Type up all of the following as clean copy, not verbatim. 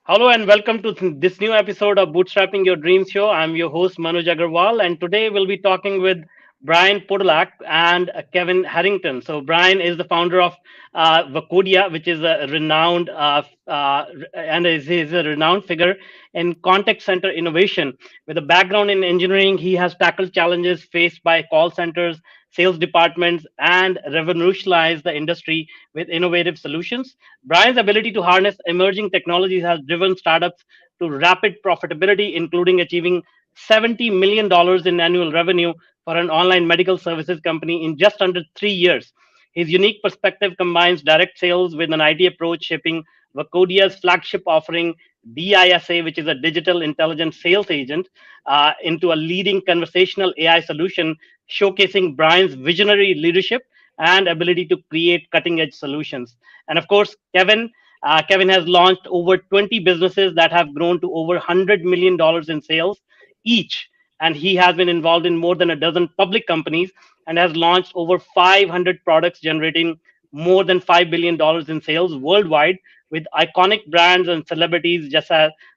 Hello and welcome to this new episode of Bootstrapping Your Dreams Show. I'm your host Manoj Agarwal, and today we'll be talking with Brian Podolak and Kevin Harrington. So Brian is the founder of Vocodia, which is a renowned and is a renowned figure in contact center innovation. With a background in engineering, he has tackled challenges faced by call centers, sales departments, and revolutionized the industry with innovative solutions. Brian's ability to harness emerging technologies has driven startups to rapid profitability, including achieving $70 million in annual revenue for an online medical services company in just under 3 years. His unique perspective combines direct sales with an IT approach, shaping Vocodia's flagship offering, DISA, which is a digital intelligence sales agent, into a leading conversational AI solution, showcasing Brian's visionary leadership and ability to create cutting edge solutions. And of course, Kevin has launched over 20 businesses that have grown to over $100 million in sales each. And he has been involved in more than a dozen public companies and has launched over 500 products, generating more than $5 billion in sales worldwide with iconic brands and celebrities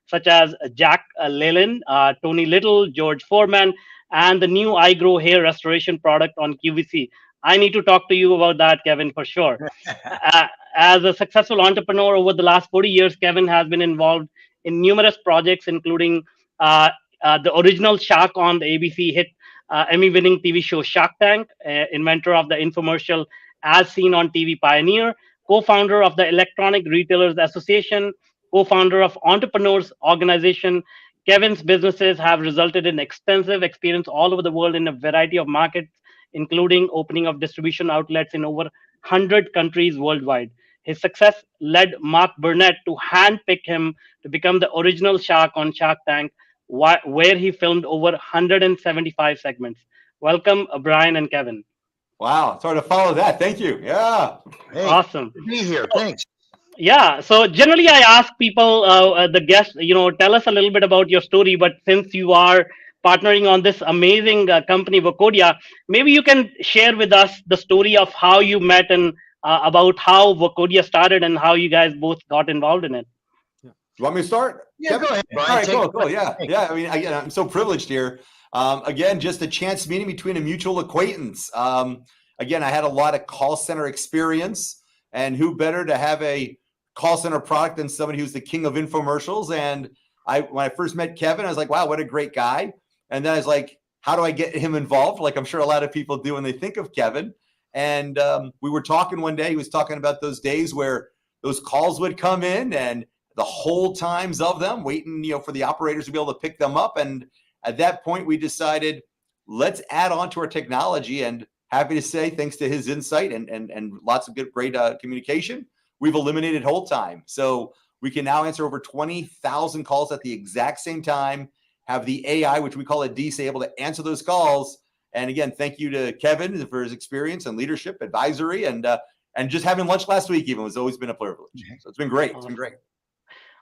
such as Jack Lalanne, Tony Little, George Foreman, and the new I Grow hair restoration product on QVC. I need to talk to you about that, Kevin, for sure. As a successful entrepreneur over the last 40 years, Kevin has been involved in numerous projects, including the original Shark on the ABC hit Emmy winning TV show Shark Tank, inventor of the infomercial As Seen on TV Pioneer, co founder of the Electronic Retailers Association, co founder of Entrepreneurs Organization. Kevin's businesses have resulted in extensive experience all over the world in a variety of markets, including opening of distribution outlets in over 100 countries worldwide. His success led Mark Burnett to handpick him to become the original shark on Shark Tank, where he filmed over 175 segments. Welcome, Brian and Kevin. Wow, it's hard to follow that. Thank you. Yeah. Hey, Awesome. good to be here. So, Thanks. yeah, so generally I ask people, the guests, tell us a little bit about your story. But since you are partnering on this amazing company, Vocodia, maybe you can share with us the story of how you met and about how Vocodia started and how you guys both got involved in it. You want me to start? Yeah, Kevin? go ahead, Brian. All right, Take cool, it cool. away. Yeah, Thanks. yeah. I mean, I'm so privileged here. Again, just a chance meeting between a mutual acquaintance. Again, I had a lot of call center experience, and who better to have a call center product than somebody who's the king of infomercials? And when I first met Kevin, I was like, wow, what a great guy. And then I was like, how do I get him involved? Like I'm sure a lot of people do when they think of Kevin. And we were talking one day. He was talking about those days where those calls would come in and the whole times of them waiting, for the operators to be able to pick them up. And at that point, we decided, let's add on to our technology. And happy to say, thanks to his insight and lots of great communication, we've eliminated hold time. So we can now answer over 20,000 calls at the exact same time, have the AI, which we call a DISA, able to answer those calls. And again, thank you to Kevin for his experience and leadership, advisory, and just having lunch last week even was always been a privilege. So it's been great. It's been great.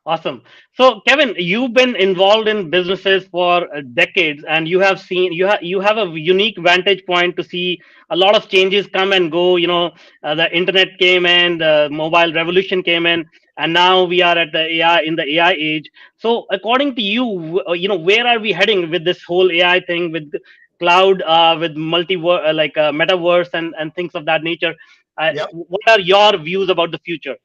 Awesome. So, Kevin, you've been involved in businesses for decades, and you have seen you have a unique vantage point to see a lot of changes come and go. The internet came in, the mobile revolution came in, and now we are at the AI in the AI age. So, according to you, where are we heading with this whole AI thing, with cloud, with metaverse and things of that nature? Yep. What are your views about the future?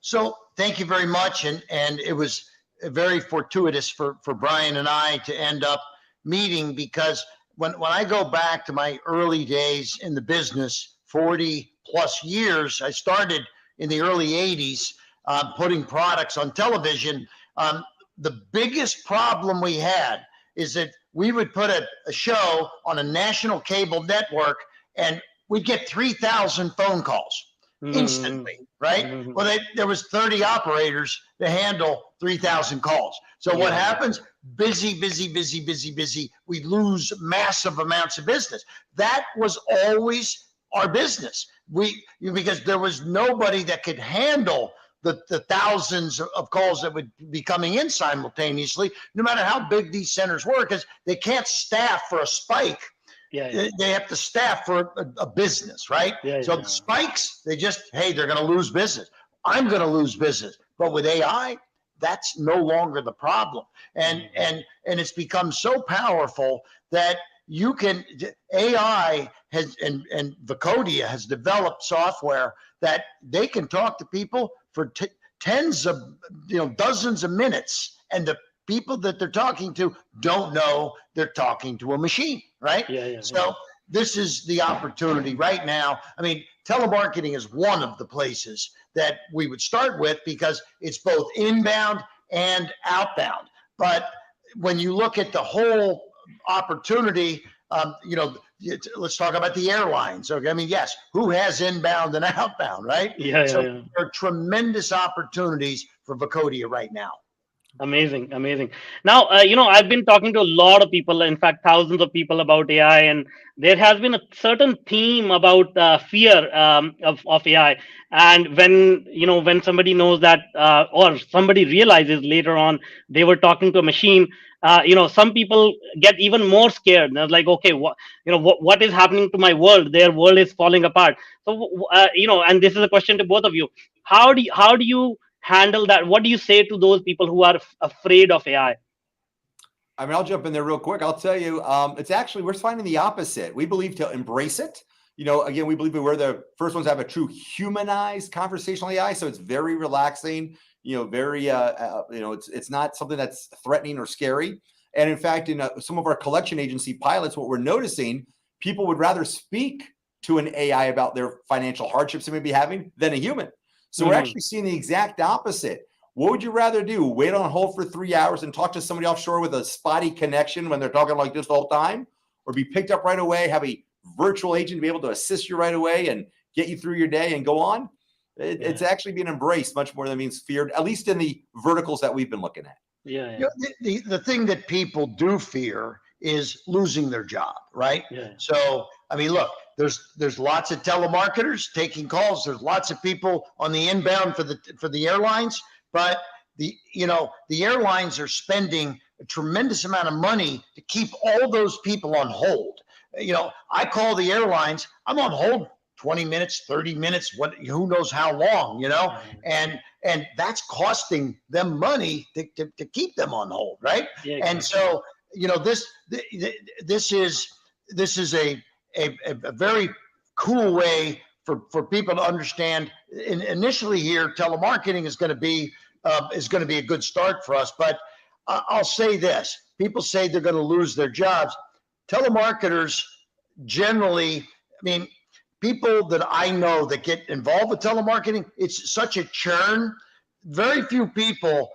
So thank you very much. And it was very fortuitous for Brian and I to end up meeting, because when I go back to my early days in the business, 40 plus years, I started in the early 80s putting products on television. The biggest problem we had is that we would put a show on a national cable network and we'd get 3,000 phone calls instantly, right? Mhm. Well, there was 30 operators to handle 3,000 calls. So what happens? Busy. We lose massive amounts of business. That was always our business. Because there was nobody that could handle the thousands of calls that would be coming in simultaneously, no matter how big these centers were, because they can't staff for a spike. Yeah. They have to staff for a business, right? So the spikes, they're going to lose business. I'm going to lose business. But with AI, that's no longer the problem. And it's become so powerful that you can, AI has, and Vocodia has developed software that they can talk to people for tens of, dozens of minutes, and the people that they're talking to don't know they're talking to a machine, right? So this is the opportunity right now. I mean, telemarketing is one of the places that we would start with because it's both inbound and outbound. But when you look at the whole opportunity, let's talk about the airlines. Okay, I mean, yes, who has inbound and outbound, right? So there are tremendous opportunities for Vocodia right now. Amazing, amazing. Now, I've been talking to a lot of people, in fact, thousands of people about AI, and there has been a certain theme about fear of AI. And when somebody knows that, or somebody realizes later on they were talking to a machine, some people get even more scared. They're like, okay, what is happening to my world? Their world is falling apart. So, and this is a question to both of you. How do you handle that? What do you say to those people who are afraid of AI? I mean, I'll jump in there real quick. I'll tell you, it's actually, we're finding the opposite. We believe to embrace it. Again, we believe we're the first ones to have a true humanized conversational AI. So it's very relaxing, very, it's not something that's threatening or scary. And in fact, in some of our collection agency pilots, what we're noticing, people would rather speak to an AI about their financial hardships they may be having than a human. So we're actually seeing the exact opposite. What would you rather do? Wait on hold for 3 hours and talk to somebody offshore with a spotty connection when they're talking like this the whole time? Or be picked up right away, have a virtual agent be able to assist you right away and get you through your day and go on? It's actually being embraced much more than means feared, at least in the verticals that we've been looking at. The thing that people do fear is losing their job, right? So, I mean, look, there's lots of telemarketers taking calls. There's lots of people on the inbound for the airlines, but the airlines are spending a tremendous amount of money to keep all those people on hold. I call the airlines, I'm on hold 20 minutes, 30 minutes, who knows how long, and that's costing them money to keep them on hold, right? And so, this is a very cool way for people to understand. Initially here, telemarketing is going to be a good start for us. But I'll say this: people say they're going to lose their jobs. Telemarketers generally, I mean, people that I know that get involved with telemarketing, it's such a churn. Very few people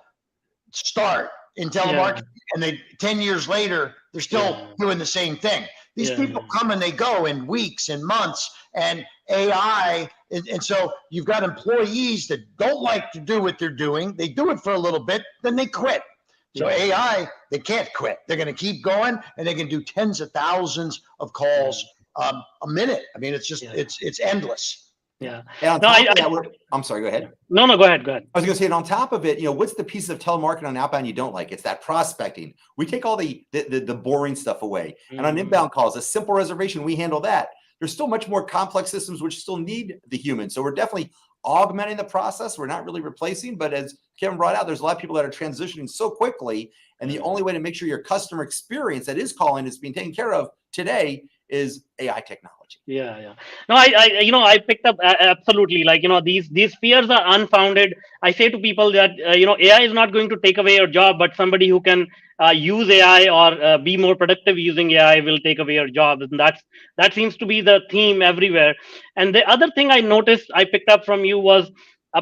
start in telemarketing, and 10 years later, they're still doing the same thing. These people come and they go in weeks and months, and AI, and so you've got employees that don't like to do what they're doing. They do it for a little bit, then they quit. So AI, they can't quit. They're going to keep going, and they can do tens of thousands of calls a minute. I mean, it's just it's endless. And on top of that, I'm sorry, go ahead. No, go ahead. I was going to say, and on top of it, what's the piece of telemarketing on outbound you don't like? It's that prospecting. We take all the boring stuff away. And on inbound calls, a simple reservation, we handle that. There's still much more complex systems which still need the human. So we're definitely augmenting the process. We're not really replacing, but as Kevin brought out, there's a lot of people that are transitioning so quickly. And the only way to make sure your customer experience that is calling is being taken care of today is AI technology. No, I picked up absolutely, like, these fears are unfounded. I say to people that AI is not going to take away your job, but somebody who can use AI or be more productive using AI will take away your job. And that seems to be the theme everywhere. And the other thing I noticed, I picked up from you, was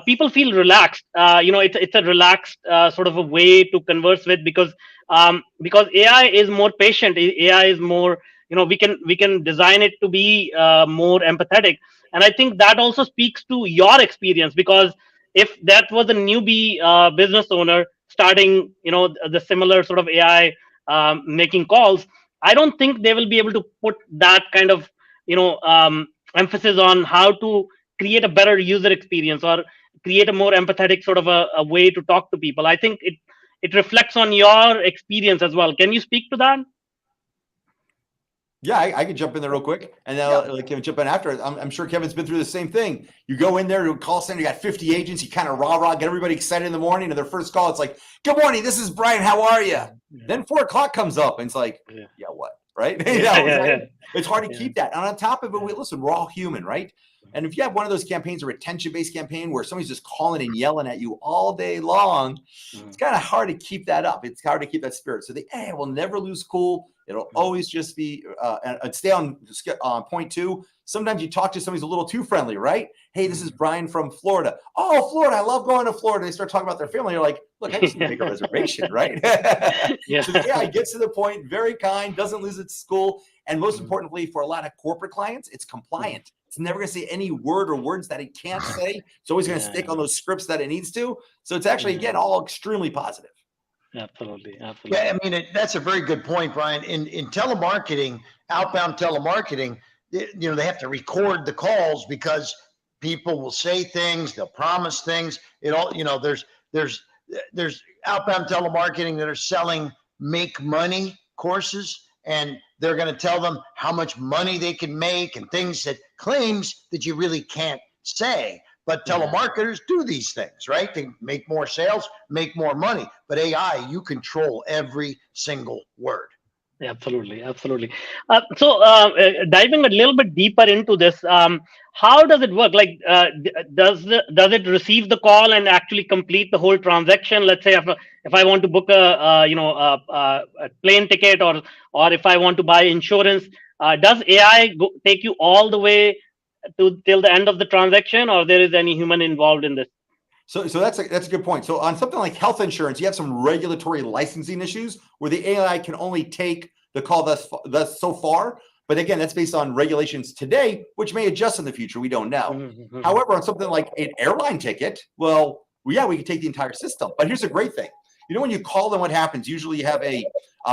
people feel relaxed. It's a relaxed sort of a way to converse with, because AI is more patient. AI is more, we can design it to be more empathetic. And I think that also speaks to your experience, because if that was a newbie business owner starting, the similar sort of AI making calls, I don't think they will be able to put that kind of, emphasis on how to create a better user experience or create a more empathetic sort of a way to talk to people. I think it reflects on your experience as well. Can you speak to that? Yeah, I can jump in there real quick, and then like Kevin jump in after. I'm sure Kevin's been through the same thing. You go in there to a call center, you got 50 agents, you kind of rah, get everybody excited in the morning, and their first call, it's like, "Good morning, this is Brian. How are you?" Yeah. Then 4 o'clock comes up, and it's like, "Yeah, what?" Right? It's hard to keep that. And on top of it, listen, we're all human, right? And if you have one of those campaigns, a retention-based campaign where somebody's just calling and yelling at you all day long, it's kind of hard to keep that up. It's hard to keep that spirit. So the AI will never lose cool. It'll always just be and stay on point two. Sometimes you talk to somebody who's a little too friendly, right? Hey, this is Brian from Florida. Oh, Florida. I love going to Florida. They start talking about their family. You're like, look, I just need to make a reservation, right? So the AI gets to the point, very kind, doesn't lose its cool. And most importantly, for a lot of corporate clients, it's compliant. It's never going to say any word or words that it can't say. It's always going to stick on those scripts that it needs to. So it's actually, again, all extremely positive. Absolutely. Yeah, I mean, that's a very good point, Brian. In telemarketing, outbound telemarketing, they have to record the calls because people will say things, they'll promise things. It all, there's outbound telemarketing that are selling make money courses, and they're going to tell them how much money they can make and claims that you really can't say. But telemarketers do these things, right? They make more sales, make more money. But AI, you control every single word. Absolutely. So diving a little bit deeper into this, how does it work? Like, does it receive the call and actually complete the whole transaction? Let's say if I want to book a plane ticket, or if I want to buy insurance, does AI take you all the way till the end of the transaction, or there is any human involved in this? So that's a good point. So on something like health insurance, you have some regulatory licensing issues where the AI can only take the call thus so far. But again, that's based on regulations today, which may adjust in the future. We don't know. However, on something like an airline ticket, we can take the entire system. But here's a great thing. When you call them, what happens? Usually you have a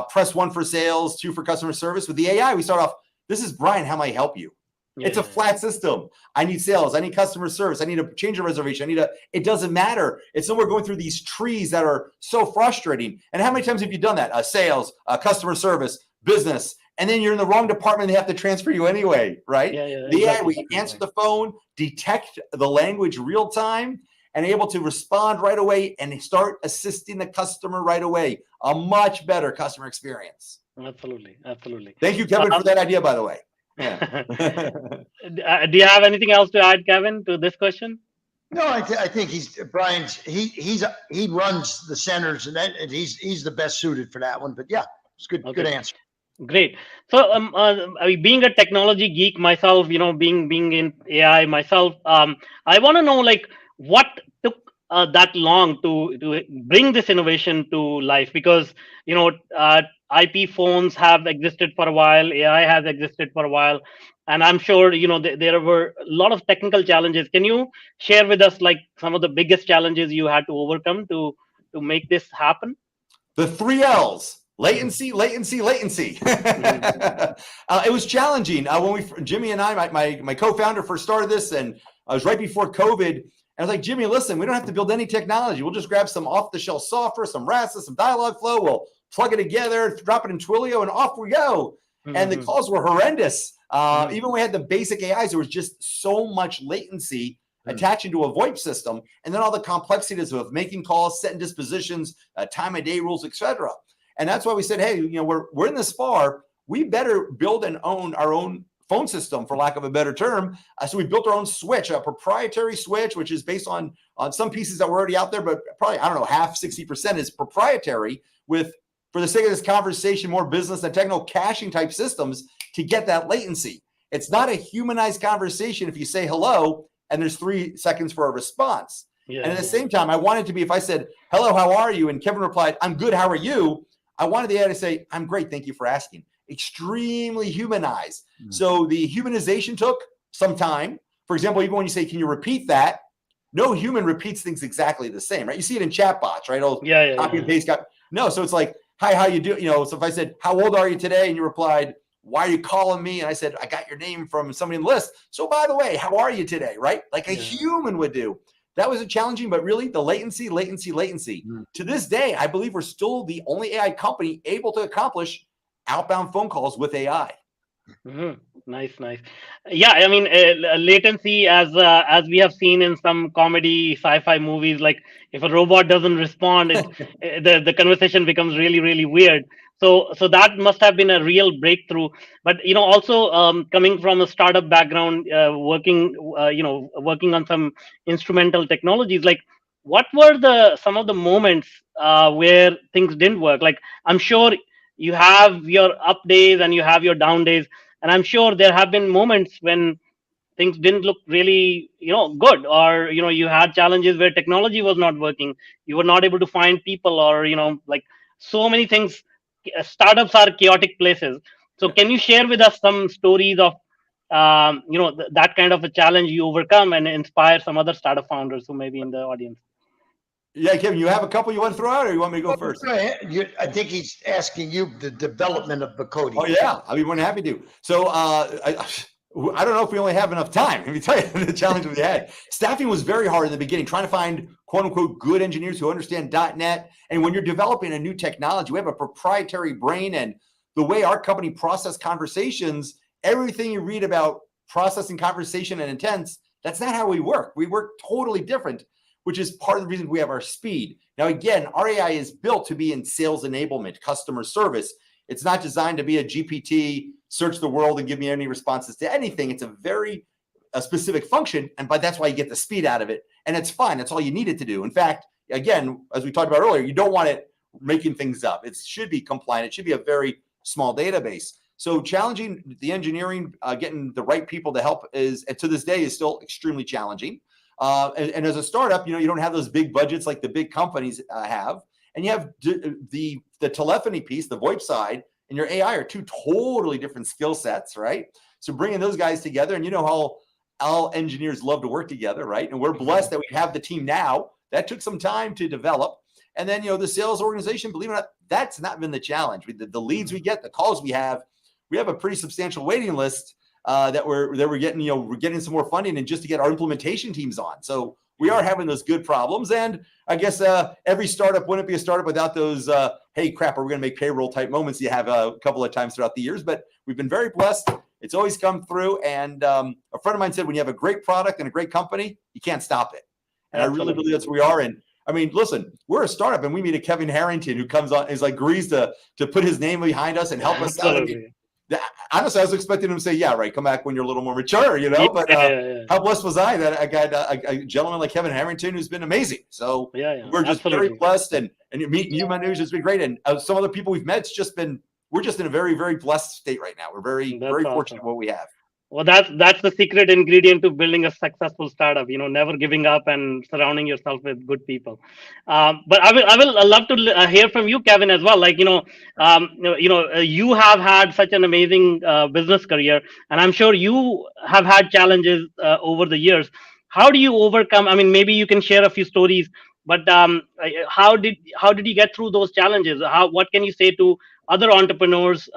press 1 for sales, 2 for customer service. With the AI, we start off, this is Brian, how may I help you? It's a flat system. I need sales. I need customer service. I need to change a reservation. It doesn't matter. It's somewhere going through these trees that are so frustrating. And how many times have you done that? Sales, customer service, business, and then you're in the wrong department. They have to transfer you anyway, right? The AI, we answer the phone, detect the language real time, and able to respond right away and start assisting the customer right away. A much better customer experience. Absolutely. Thank you, Kevin, for that idea, by the way. Yeah. Do you have anything else to add, Kevin, to this question? No, I think Brian's he runs the centers, and he's the best suited for that one. But yeah, it's good. Okay. Good answer. Great. So, being a technology geek myself, being in AI myself, I want to know, like, what took that long to bring this innovation to life? Because IP phones have existed for a while, AI has existed for a while, and I'm sure there were a lot of technical challenges. Can you share with us, like, some of the biggest challenges you had to overcome to make this happen? The 3 L's. Latency. It was challenging when Jimmy and I, my co-founder, first started this, and I was right before COVID. I was like, Jimmy, listen, we don't have to build any technology. We'll just grab some off-the-shelf software, some RASA, some Dialogflow. We'll plug it together, drop it in Twilio, and off we go. And the calls were horrendous. Even when we had the basic AIs, there was just so much latency attaching to a VoIP system, and then all the complexities of making calls, setting dispositions, time of day rules, etc. And that's why we said, hey, we're in this far. We better build and own our own phone system, for lack of a better term. So we built our own switch, a proprietary switch, which is based on some pieces that were already out there, but probably, I don't know, 60% is proprietary, with, for the sake of this conversation, more business and technical caching type systems to get that latency. It's not a humanized conversation if you say hello and there's 3 seconds for a response. And at the same time, I wanted to be, if I said, hello, how are you? And Kevin replied, I'm good, how are you? I wanted the AI to say, I'm great, thank you for asking. Extremely humanized. So the humanization took some time. For example, even when you say, can you repeat that? No human repeats things exactly the same, right? You see it in chatbots, right? Copy and paste. No, so it's like, hi, how you do? So if I said, how old are you today? And you replied, why are you calling me? And I said, I got your name from somebody in the list. So by the way, how are you today? Right? Like a human would do. That was challenging, but really the latency. To this day, I believe we're still the only AI company able to accomplish outbound phone calls with AI. Mhm. Nice, nice. Yeah, I mean, latency, as we have seen in some comedy sci-fi movies, like if a robot doesn't respond, the conversation becomes really, really weird. So that must have been a real breakthrough. But also coming from a startup background, working on some instrumental technologies, like what were the some of the moments where things didn't work? Like I'm sure you have your up days and you have your down days, and I'm sure there have been moments when things didn't look really good, or you had challenges where technology was not working, you were not able to find people, or like so many things. Startups are chaotic places. So Yeah. can you share with us some stories of that kind of a challenge you overcome and inspire some other startup founders who may be in the audience? Yeah, Kevin, you have a couple you want to throw out, or you want me to go Well, first? go ahead. I think he's asking you the development of Oh Vocodia. yeah, I'll be more than happy to. So I don't know if we only have enough time. Let me tell you the challenge we had. Staffing was very hard in the beginning, trying to find quote unquote good engineers who understand .NET. And when you're developing a new technology, we have a proprietary brain, and the way our company process conversations, everything you read about processing conversation and intents, that's not how we work. We work totally different, which is part of the reason we have our speed. Now, again, our AI is built to be in sales enablement, customer service. It's not designed to be a GPT, search the world and give me any responses to anything. It's a specific function, and that's why you get the speed out of it. And it's fine. That's all you need it to do. In fact, again, as we talked about earlier, you don't want it making things up. It should be compliant. It should be a very small database. So challenging the engineering, getting the right people to help is, and to this day, is still extremely challenging. And as a startup, you don't have those big budgets like the big companies have, and you have the telephony piece, the VoIP side, and your AI are two totally different skill sets, right? So bringing those guys together, and you know how all engineers love to work together, right? And we're blessed that we have the team now. That took some time to develop. And then, the sales organization, believe it or not, that's not been the challenge. The leads we get, the calls we have a pretty substantial waiting list that we're getting, we're getting some more funding, and just to get our implementation teams on. So we are having those good problems. And I guess every startup wouldn't be a startup without those, hey, crap, are we going to make payroll type moments you have a couple of times throughout the years. But we've been very blessed. It's always come through. And a friend of mine said, when you have a great product and a great company, you can't stop it. And I really believe that's where we are. And I mean, listen, we're a startup, and we meet a Kevin Harrington who comes on, is like agrees to put his name behind us and help us out. I mean, honestly, I was expecting him to say, yeah, right, come back when you're a little more mature, but how blessed was I that I got a gentleman like Kevin Harrington who's been amazing. So we're just very blessed, and meeting you, Manu, has been great. And some other people we've met, we're just in a very, very blessed state right now. We're very, very fortunate what we have. Well, that's the secret ingredient to building a successful startup. Never giving up and surrounding yourself with good people. But I love to hear from you, Kevin, as well. Like you have had such an amazing business career, and I'm sure you have had challenges over the years. How do you overcome? I mean, maybe you can share a few stories. But how did you get through those challenges? What can you say to other entrepreneurs?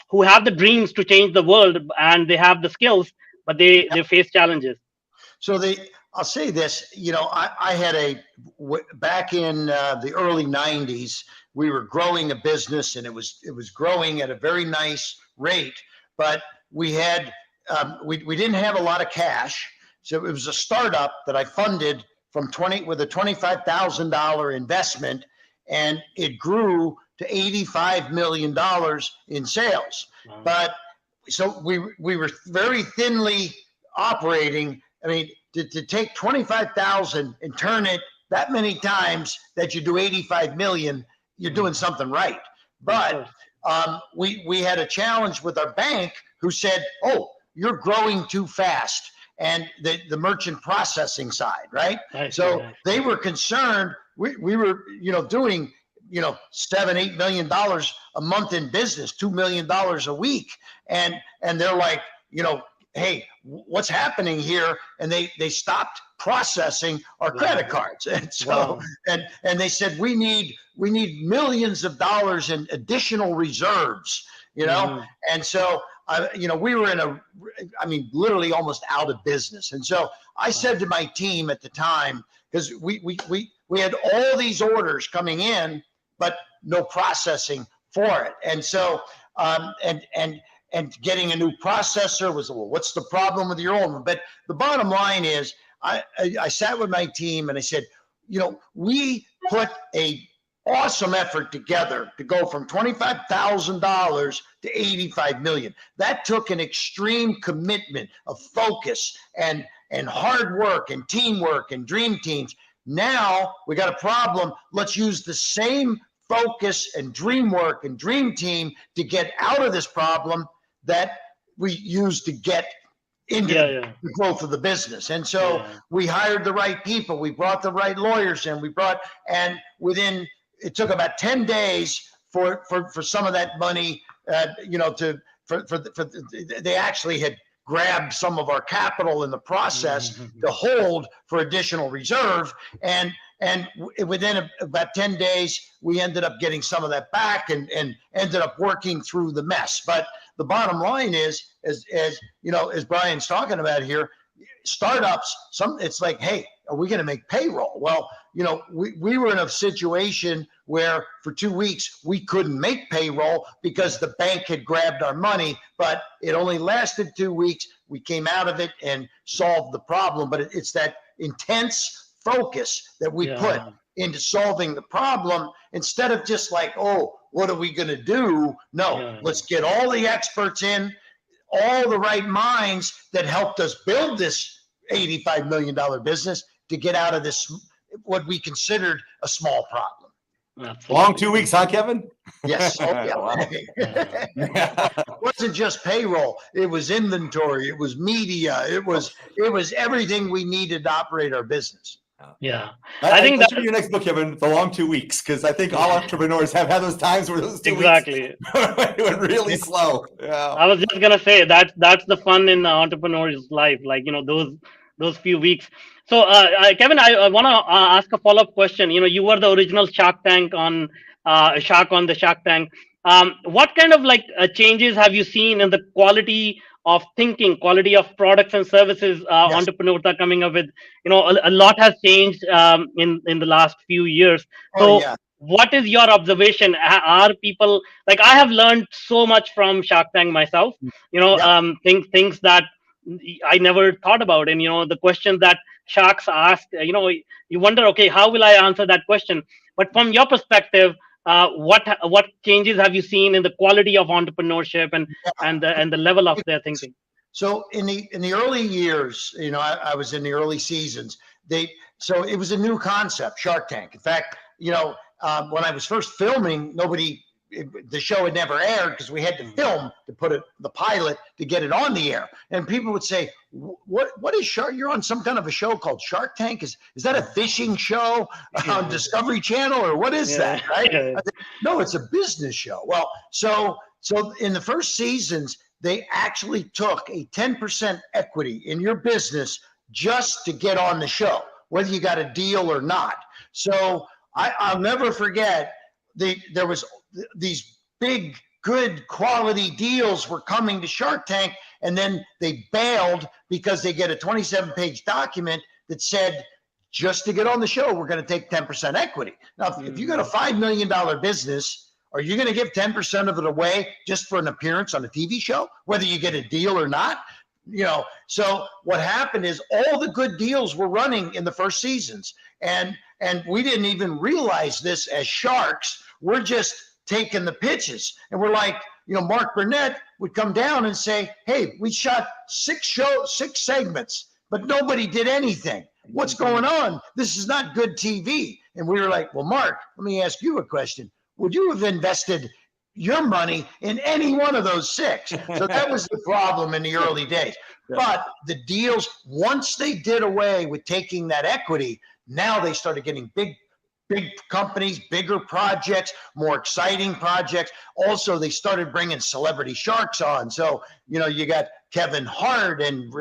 Who have the dreams to change the world, and they have the skills, but they face challenges. So I'll say this, I had back in the early 90s, we were growing a business, and it was growing at a very nice rate, but we had, we didn't have a lot of cash. So it was a startup that I funded with a $25,000 investment, and it grew to $85 million in sales. Wow. But so we were very thinly operating. I mean, to take 25,000 and turn it that many times that you do 85 million, you're doing something right. But we had a challenge with our bank, who said, "Oh, you're growing too fast," and the merchant processing side, right? So they were concerned. We were, doing, $7-8 million a month in business, $2 million a week, and they're like, hey, what's happening here? And they stopped processing our credit cards, and so and they said, we need millions of dollars in additional reserves, and so we were literally almost out of business. And so I said to my team at the time, because we had all these orders coming in, but no processing for it. And so and getting a new processor was, well, what's the problem with your old one? But the bottom line is, I sat with my team and I said, we put a awesome effort together to go from $25,000 to 85 million. That took an extreme commitment of focus and hard work and teamwork and dream teams. Now we got a problem. Let's use the same focus and dream work and dream team to get out of this problem that we used to get into the growth of the business. And so we hired the right people. We brought the right lawyers in. And it took about 10 days for some of that money, they actually had grabbed some of our capital in the process to hold for additional reserve. And within about 10 days, we ended up getting some of that back and ended up working through the mess. But the bottom line is, as Brian's talking about here, startups, it's like, hey, are we going to make payroll? Well, we were in a situation where for 2 weeks we couldn't make payroll because the bank had grabbed our money, but it only lasted 2 weeks. We came out of it and solved the problem, but it's that intense focus that we put into solving the problem instead of just like, oh, what are we going to do? No, let's get all the experts in, all the right minds that helped us build this $85 million business to get out of this, what we considered a small problem. Absolutely. Long 2 weeks, huh, Kevin? Yes. Oh, yeah. It wasn't just payroll. It was inventory. It was media. It was everything we needed to operate our bususiness. Yeah. I think that's your next book, Kevin, The Long 2 Weeks, because I think all entrepreneurs have had those times where those 2 weeks went really slow. Yeah. I was just gonna say that's the fun in the entrepreneur's life, like those few weeks. So, Kevin, I want to ask a follow-up question. You were the original Shark Tank on Shark on the Shark Tank. What kind of changes have you seen in the quality of thinking, quality of products and services entrepreneurs are coming up with? A lot has changed in the last few years. So what is your observation? Are people I have learned so much from Shark Tank myself, things that I never thought about. And, the questions that sharks ask, you wonder, okay, how will I answer that question? But from your perspective, what changes have you seen in the quality of entrepreneurship and the level of their thinking? So in the early years, I was in the early seasons. So it was a new concept, Shark Tank. In fact, when I was first filming, the show had never aired because we had to film to put the pilot to get it on the air. And people would say, what is Shark? You're on some kind of a show called Shark Tank? Is that a fishing show on Discovery Channel, or what is that? Right? I said, no, it's a business show. Well, so in the first seasons, they actually took a 10% equity in your business just to get on the show, whether you got a deal or not. So I'll never forget, there was these big, good quality deals were coming to Shark Tank, and then they bailed because they get a 27-page document that said, just to get on the show, we're going to take 10% equity. Now, if you got a $5 million business, are you going to give 10% of it away just for an appearance on a TV show, whether you get a deal or not? So what happened is all the good deals were running in the first seasons, and we didn't even realize this as sharks. We're just taking the pitches, and we're like, Mark Burnett would come down and say, hey, we shot 6 segments, but nobody did anything. What's going on? This is not good TV. And we were like, well, Mark, let me ask you a question. Would you have invested your money in any one of those 6? So that was the problem in the early days. But the deals, once they did away with taking that equity, now they started getting big companies, bigger projects, more exciting projects. Also, they started bringing celebrity sharks on. So, you got Kevin Hart and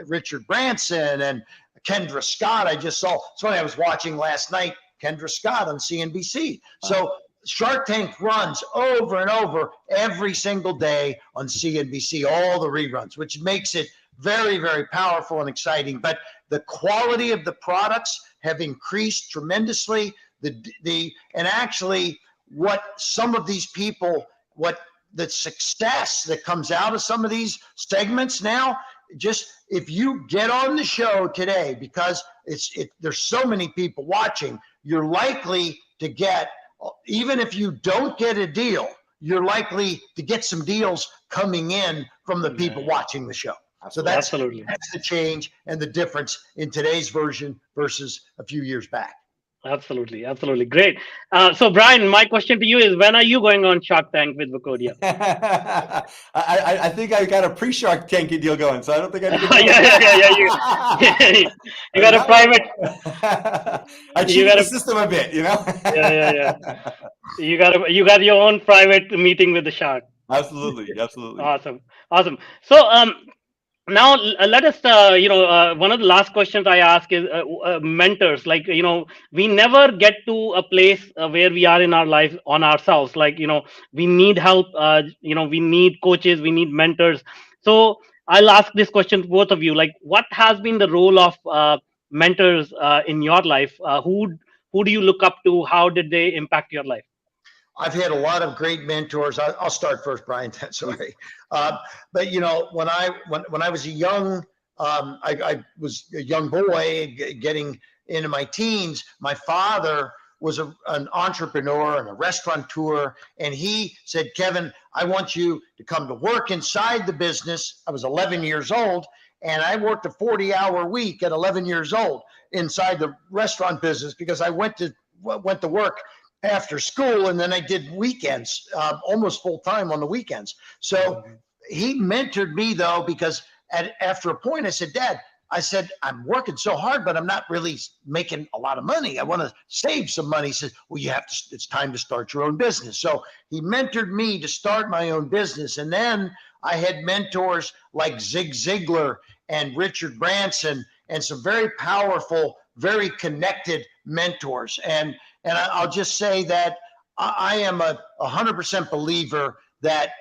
Richard Branson and Kendra Scott. I just saw, it's funny, I was watching last night, Kendra Scott on CNBC. So Shark Tank runs over and over every single day on CNBC, all the reruns, which makes it very, very powerful and exciting. But the quality of the products have increased tremendously. And actually, what some of these people, what the success that comes out of some of these segments now, just if you get on the show today, because there's so many people watching, you're likely to get, even if you don't get a deal, you're likely to get some deals coming in from the people watching the show. So that's the change and the difference in today's version versus a few years back. Absolutely. Great. So, Brian, my question to you is, when are you going on Shark Tank with Vocodia? I think I got a pre-Shark Tank deal going, so I don't think I need to go. Yeah. You got a private. I cheated the system a bit, Yeah. You got your own private meeting with the shark. Absolutely. Awesome. So, now let us one of the last questions I ask is mentors. Like, we never get to a place where we are in our life on ourselves. Like, we need help, we need coaches, we need mentors. So I'll ask this question to both of you. Like, what has been the role of mentors in your life? Who do you look up to? How did they impact your life? I've had a lot of great mentors. I'll start first, Brian. Sorry, but when I was a young, I was a young boy getting into my teens. My father was an entrepreneur and a restaurateur, and he said, "Kevin, I want you to come to work inside the business." I was 11 years old, and I worked a 40-hour week at 11 years old inside the restaurant business because I went to work after school, and then I did weekends, almost full time on the weekends. So he mentored me, though, because after a point I said, "Dad," I said, "I'm working so hard, but I'm not really making a lot of money. I want to save some money." He said, "Well, it's time to start your own business." So he mentored me to start my own business. And then I had mentors like Zig Ziglar and Richard Branson and some very powerful, very connected mentors. And I'll just say that I am a 100% believer that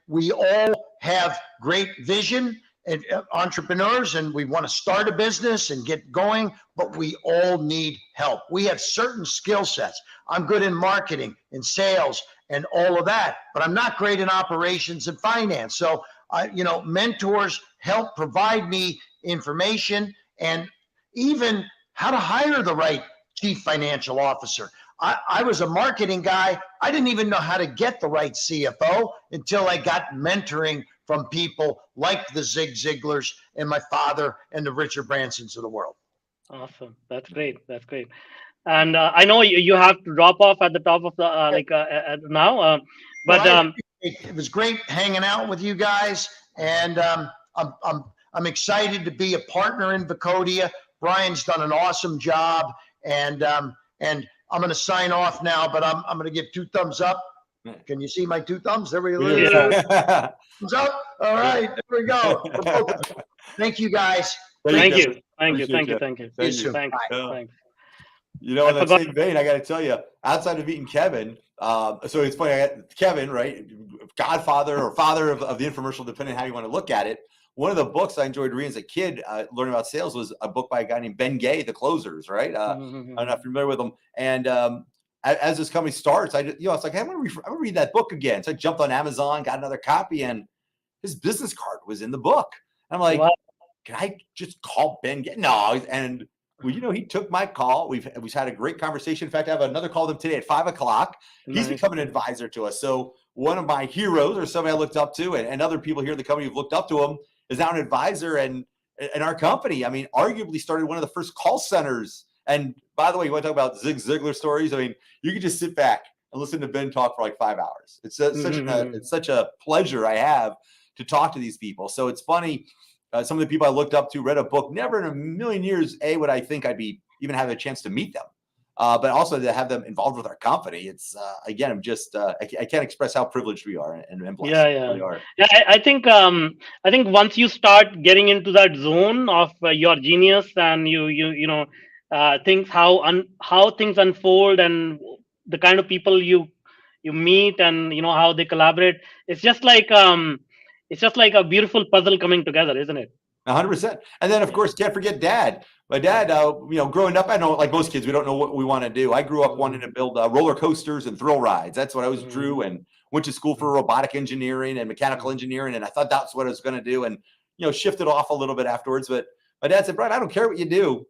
we all have great vision and entrepreneurs, and we want to start a business and get going, but we all need help. We have certain skill sets. I'm good in marketing and sales and all of that, but I'm not great in operations and finance. So, mentors help provide me information and even how to hire the right chief financial officer. I was a marketing guy. I didn't even know how to get the right CFO until I got mentoring from people like the Zig Ziglars and my father and the Richard Bransons of the world. Awesome. That's great. And I know you have to drop off at the top of the now, but it was great hanging out with you guys, and I'm excited to be a partner in Vocodia. Brian's done an awesome job, and I'm going to sign off now, but I'm going to give 2 thumbs up. Can you see my 2 thumbs? There we go. Yeah. Thumbs up. All right, there we go. Thank you, guys. Thank you. Thanks. Thanks. In that same vein, I got to tell you, outside of meeting Kevin, so it's funny, I got Kevin, right? Godfather or father of the infomercial, depending on how you want to look at it. One of the books I enjoyed reading as a kid, learning about sales, was a book by a guy named Ben Gay, The Closers, right? I'm not familiar with him. And as this company starts, I was like, hey, I'm going to read that book again. So I jumped on Amazon, got another copy, and his business card was in the book. And I'm like, what? Can I just call Ben Gay? No. And well, he took my call. We've had a great conversation. In fact, I have another call with him today at 5:00. Nice. He's become an advisor to us. So one of my heroes, or somebody I looked up to, and other people here in the company who've looked up to him, is now an advisor in our company. I mean, arguably started one of the first call centers. And by the way, you want to talk about Zig Ziglar stories? I mean, you can just sit back and listen to Ben talk for like 5 hours. It's such a pleasure I have to talk to these people. So it's funny. Some of the people I looked up to read a book. Never in a million years, would I think I'd be even have a chance to meet them. But also to have them involved with our company. It's again, I'm just I can't express how privileged we are and blessed. Yeah. We are. Yeah, I think once you start getting into that zone of your genius, and you things how things unfold, and the kind of people you meet, and how they collaborate, it's just like a beautiful puzzle coming together, isn't it? 100%. And then, of course, can't forget dad. My dad, growing up, I know, like most kids, we don't know what we want to do. I grew up wanting to build roller coasters and thrill rides. That's what I was drew, and went to school for robotic engineering and mechanical engineering. And I thought that's what I was going to do, and, shifted off a little bit afterwards. But my dad said, Brian, I don't care what you do.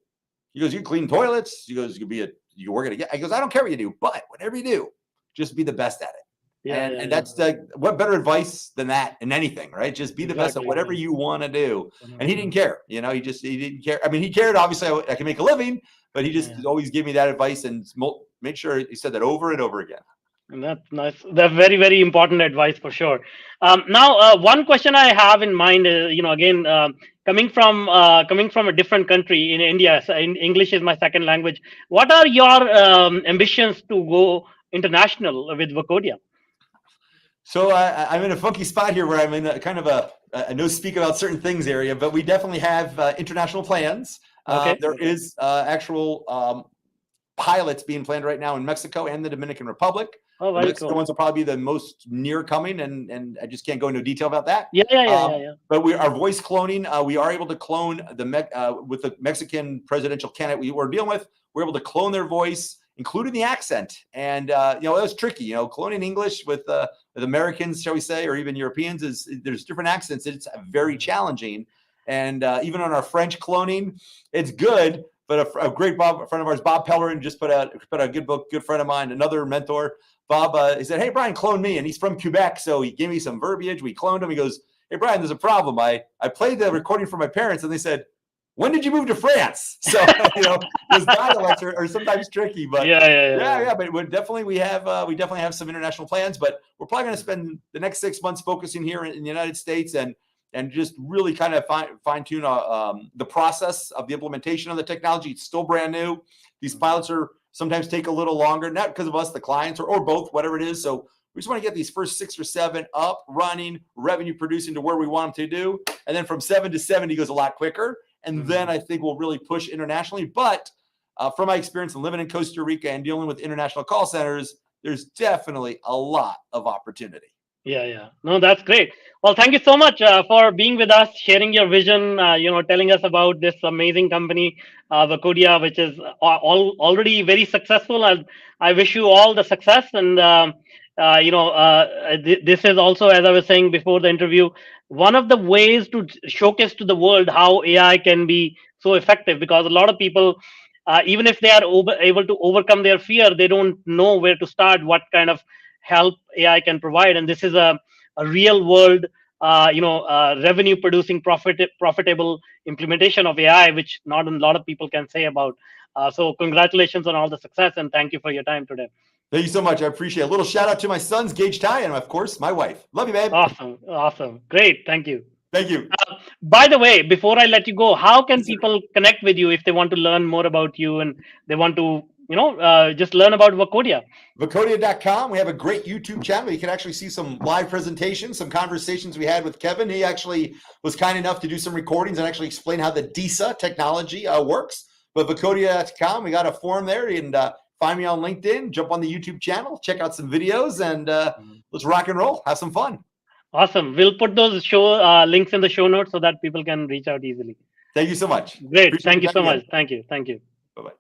He goes, you clean toilets. He goes, you can work at a, I goes, I don't care what you do, but whatever you do, just be the best at it. And that's what better advice than that in anything, right? Just be the best at whatever you want to do. And he didn't care, he didn't care. I mean, he cared, obviously, I can make a living, but he just always gave me that advice and make sure he said that over and over again. And that's nice. That's very, very important advice for sure. Now, one question I have in mind is, again, coming from a different country in India, so English is my second language. What are your ambitions to go international with Vocodia? So I'm in a funky spot here where I'm in a kind of a no speak about certain things area, but we definitely have international plans. Okay. There is actual pilots being planned right now in Mexico and the Dominican Republic. Oh, the very Mexico cool. ones will probably be the most near coming, and I just can't go into detail about that. Yeah. But our voice cloning, we are able to clone with the Mexican presidential candidate we were dealing with. We're able to clone their voice, including the accent, and that was tricky. Cloning English with Americans, shall we say, or even Europeans, there's different accents. It's very challenging, and even on our French cloning, it's good. But a great friend of ours, Bob Pellerin, just put out a good book. Good friend of mine, another mentor. Bob, he said, "Hey, Brian, clone me," and he's from Quebec, so he gave me some verbiage. We cloned him. He goes, "Hey, Brian, there's a problem. I played the recording for my parents, and they said, 'When did you move to France?'" So those dialects are sometimes tricky, but yeah. But we definitely have some international plans, but we're probably going to spend the next 6 months focusing here in the United States and just really kind of fine tune the process of the implementation of the technology. It's still brand new. These pilots sometimes take a little longer, not because of us, the clients, or both, whatever it is. So we just want to get these first 6 or 7 up, running, revenue producing to where we want them to do. And then from 7 to 70 goes a lot quicker. And then I think we'll really push internationally. But from my experience in living in Costa Rica and dealing with international call centers, there's definitely a lot of opportunity. Yeah. No, that's great. Well, thank you so much for being with us, sharing your vision, telling us about this amazing company, Vocodia, which is already very successful. I wish you all the success. And, this is also, as I was saying before the interview, one of the ways to showcase to the world how AI can be so effective, because a lot of people, even if they are able to overcome their fear, they don't know where to start, what kind of help AI can provide. And this is a real world, revenue producing profitable implementation of AI, which not a lot of people can say about. So congratulations on all the success, and thank you for your time today. Thank you so much. I appreciate it. A little shout out to my sons, Gage Ty, and of course, my wife. Love you, babe. Awesome. Great. Thank you. Thank you. By the way, before I let you go, how can people connect with you if they want to learn more about you and they want to just learn about Vocodia? Vocodia.com. We have a great YouTube channel. You can actually see some live presentations, some conversations we had with Kevin. He actually was kind enough to do some recordings and actually explain how the DISA technology works. But Vocodia.com, we got a forum there, and find me on LinkedIn, jump on the YouTube channel, check out some videos, and let's rock and roll. Have some fun. Awesome. We'll put those links in the show notes so that people can reach out easily. Thank you so much. Great. Thank you so much. Thank you. Bye-bye.